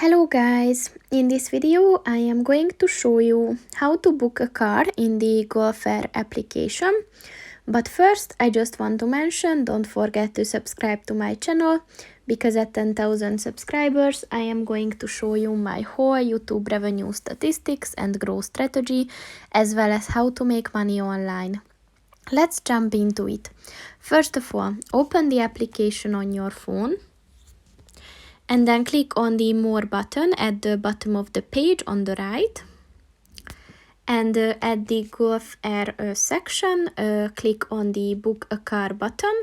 Hello guys, in this video I am going to show you how to book a car in the GoFare application. But first I just want to mention, don't forget to subscribe to my channel, because at 10,000 subscribers I am going to show you my whole YouTube revenue statistics and growth strategy, as well as how to make money online. Let's jump into it. First of all, open the application on your phone. And then click on the More button at the bottom of the page on the right. And at the GoFare section, click on the Book a Car button.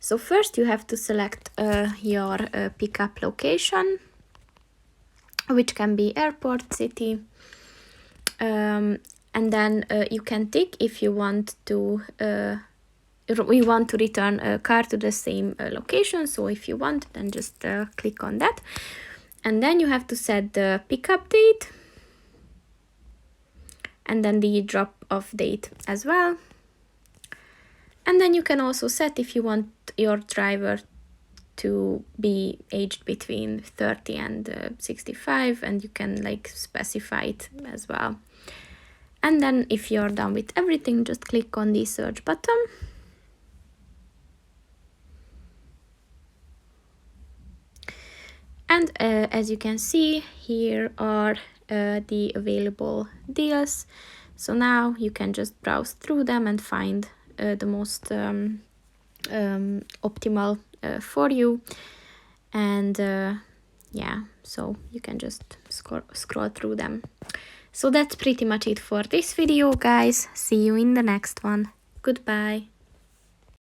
So first you have to select your pickup location, which can be airport, city. And then you can tick if you want to we want to return a car to the same location. So if you want, then just click on that. And then you have to set the pickup date and then the drop off date as well. And then you can also set if you want your driver to be aged between 30 and 65, and you can like specify it as well. And then if you're done with everything, just click on the search button. And as you can see, here are the available deals. So now you can just browse through them and find the most optimal for you. And yeah, so you can just scroll through them. So that's pretty much it for this video, guys. See you in the next one. Goodbye.